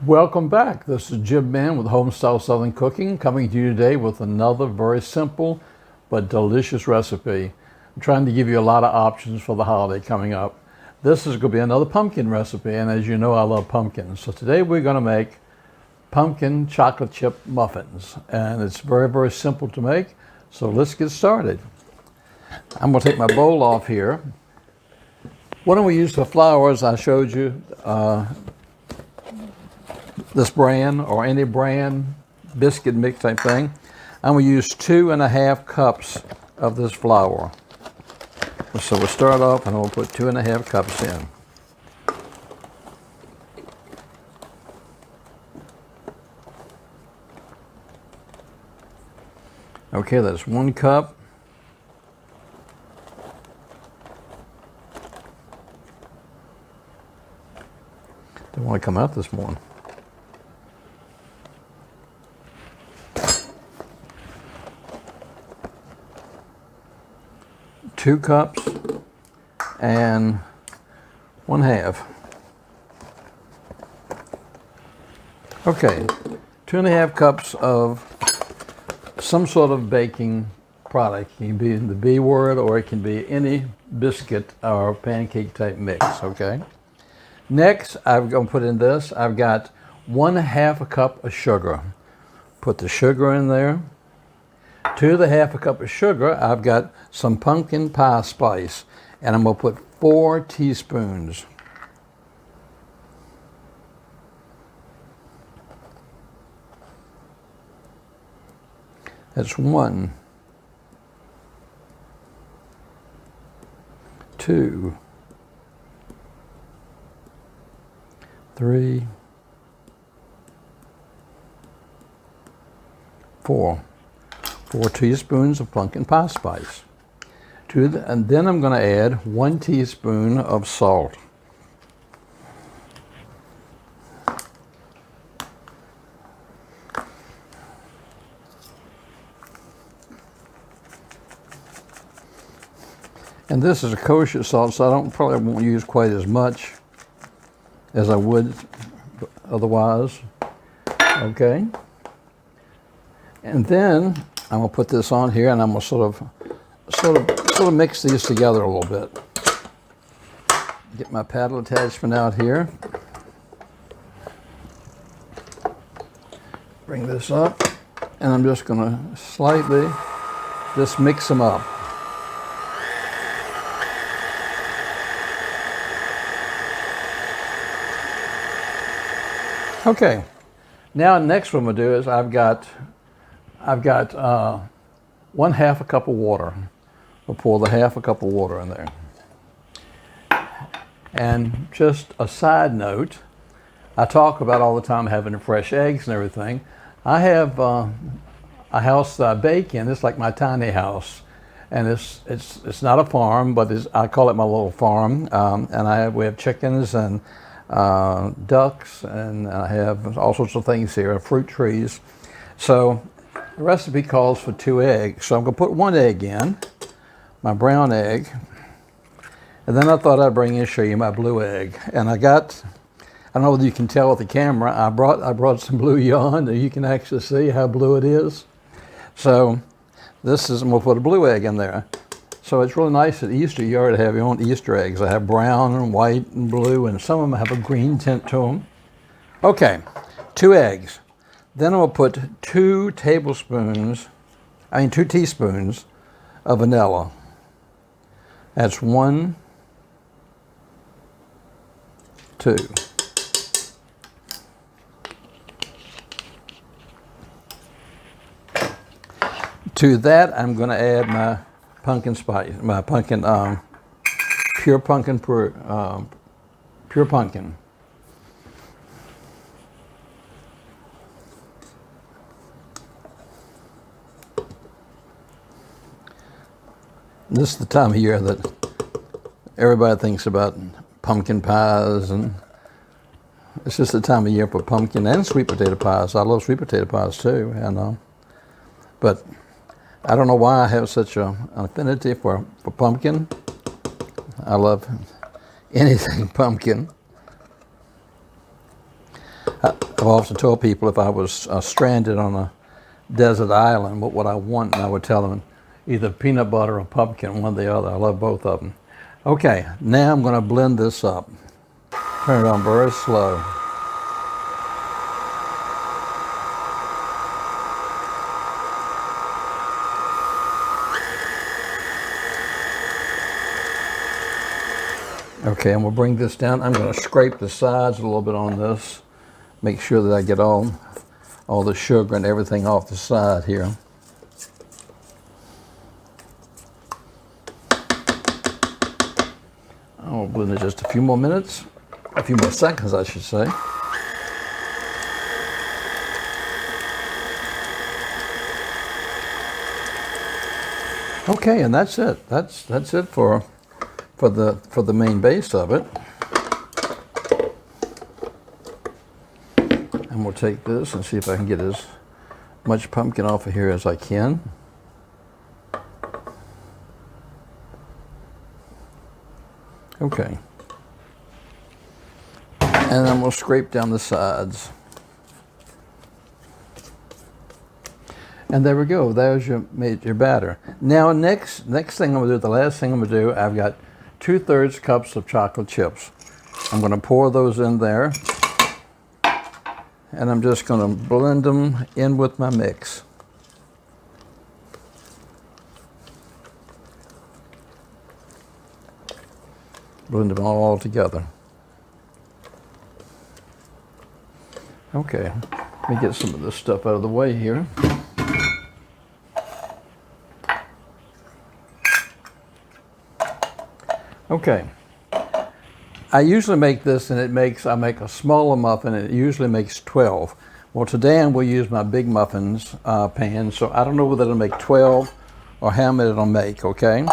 Welcome back. This is Jim Mann with Homestyle Southern Cooking, coming to you today with another very simple but delicious recipe. I'm trying to give you a lot of options for the holiday coming up. This is going to be another pumpkin recipe, and as you know, I love pumpkins. So today we're going to make pumpkin chocolate chip muffins, and it's very, very simple to make. So let's get started. I'm going to take my bowl off here. What do we use for flours? I showed you this brand or any brand biscuit mix type thing. I'm going to use 2.5 cups of this flour. So we'll start off and we'll put 2.5 cups in. Okay, that's 1 cup. Don't want to come out this morning. 2 cups and 1/2. Okay, 2.5 cups of some sort of baking product. It can be the B word or it can be any biscuit or pancake type mix, okay? Next, I'm going to put in this. I've got 1/2 cup of sugar. Put the sugar in there. To the 1/2 cup of sugar, I've got some pumpkin pie spice, and I'm going to put 4 teaspoons. That's 1, 2, 3, 4. 4 teaspoons of pumpkin pie spice. And then I'm going to add 1 teaspoon of salt. And this is a kosher salt, so I probably won't use quite as much as I would otherwise. Okay. And then I'm going to put this on here, and I'm going to sort of mix these together a little bit. Get my paddle attachment out here. Bring this up, and I'm just going to slightly just mix them up. Okay. Now next what I'm going to do is I've got 1/2 cup of water. We'll pour the 1/2 cup of water in there. And just a side note, I talk about all the time having fresh eggs and everything. I have a house that I bake in. It's like my tiny house, and it's not a farm, but I call it my little farm. And we have chickens and ducks, and I have all sorts of things here, fruit trees. So the recipe calls for 2 eggs, so I'm going to put 1 egg in, my brown egg, and then I thought I'd bring in and show you my blue egg. And I don't know whether you can tell with the camera, I brought some blue yarn that you can actually see how blue it is. So I'm going to put a blue egg in there. So it's really nice at Easter, you already have your own Easter eggs. I have brown and white and blue, and some of them have a green tint to them. Okay, 2 eggs. Then I'll put 2 teaspoons of vanilla. That's 1, 2. To that, I'm going to add my pumpkin spice, my pumpkin, pure pumpkin. This is the time of year that everybody thinks about pumpkin pies, and it's just the time of year for pumpkin and sweet potato pies. I love sweet potato pies too, but I don't know why I have such an affinity for pumpkin. I love anything pumpkin. I've often told people if I was stranded on a desert island, what would I want? And I would tell them either peanut butter or pumpkin, one or the other. I love both of them. Okay, now I'm going to blend this up. Turn it on very slow. Okay, and we'll bring this down. I'm going to scrape the sides a little bit on this. Make sure that I get all the sugar and everything off the side here. I'll blend it just a few more minutes. A few more seconds, I should say. Okay, and that's it. That's it for the main base of it. And we'll take this and see if I can get as much pumpkin off of here as I can. Okay. And then we'll scrape down the sides. And there we go. There's your batter. Now next thing I'm gonna do, the last thing I'm gonna do, I've got 2/3 cups of chocolate chips. I'm going to pour those in there, and I'm just going to blend them in with my mix. Blend them all together. Okay, let me get some of this stuff out of the way here. Okay, I usually make this and I make a smaller muffin and it usually makes 12. Well, today I'm going to use my big muffins pan, so I don't know whether it'll make 12 or how many it'll make, okay?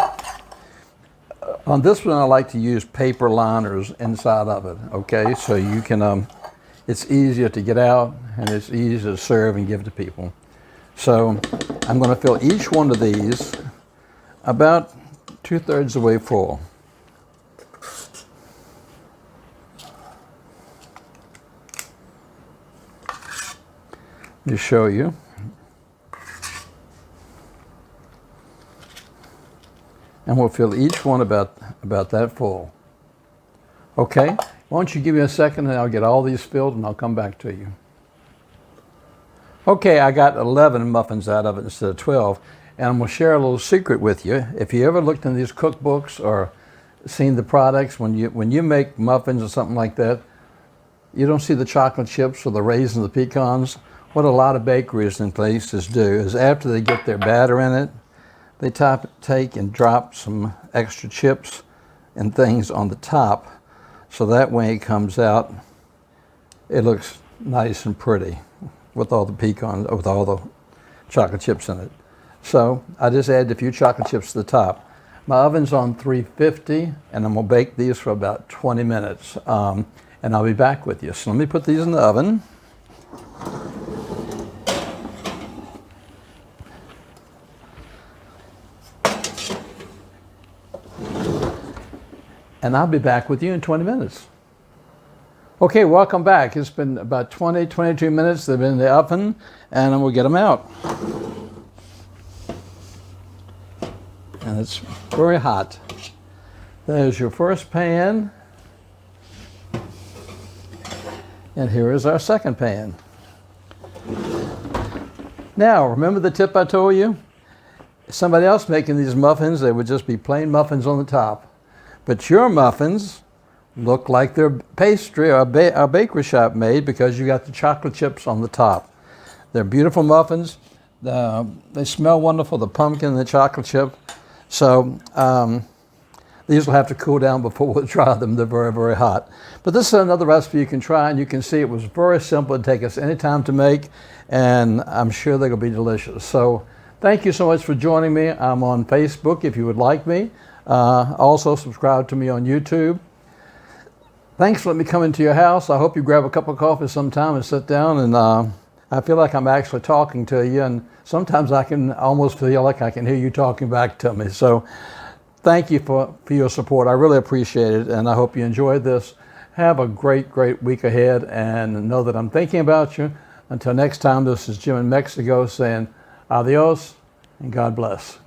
On this one I like to use paper liners inside of it, okay? So you can, it's easier to get out and it's easier to serve and give to people. So I'm going to fill each one of these about 2/3 the way full. To show you. And we'll fill each one about that full. Okay, why don't you give me a second and I'll get all these filled and I'll come back to you. Okay, I got 11 muffins out of it instead of 12, and I'm going to share a little secret with you. If you ever looked in these cookbooks or seen the products, when you make muffins or something like that, you don't see the chocolate chips or the raisins, the pecans. What a lot of bakeries and places do is after they get their batter in it, they take and drop some extra chips and things on the top, so that way it comes out, it looks nice and pretty with all the pecans, with all the chocolate chips in it. So I just added a few chocolate chips to the top. My oven's on 350 and I'm going to bake these for about 20 minutes and I'll be back with you. So let me put these in the oven. And I'll be back with you in 20 minutes. Okay, welcome back. It's been about 22 minutes. They've been in the oven, and then we'll get them out. And it's very hot. There's your first pan. And here is our second pan. Now, remember the tip I told you? Somebody else making these muffins, they would just be plain muffins on the top. But your muffins look like they're pastry or a bakery shop made because you got the chocolate chips on the top. They're beautiful muffins. They smell wonderful, the pumpkin and the chocolate chip. So these will have to cool down before we'll try them. They're very, very hot. But this is another recipe you can try, and you can see it was very simple. It'd take us any time to make, and I'm sure they're going to be delicious. So thank you so much for joining me. I'm on Facebook if you would like me. Also subscribe to me on YouTube. Thanks for letting me come into your house. I hope you grab a cup of coffee sometime and sit down, and I feel like I'm actually talking to you, and sometimes I can almost feel like I can hear you talking back to me. So thank you for your support. I really appreciate it, and I hope you enjoyed this. Have a great, great week ahead, and know that I'm thinking about you. Until next time, this is Jim in Mexico saying adios and God bless.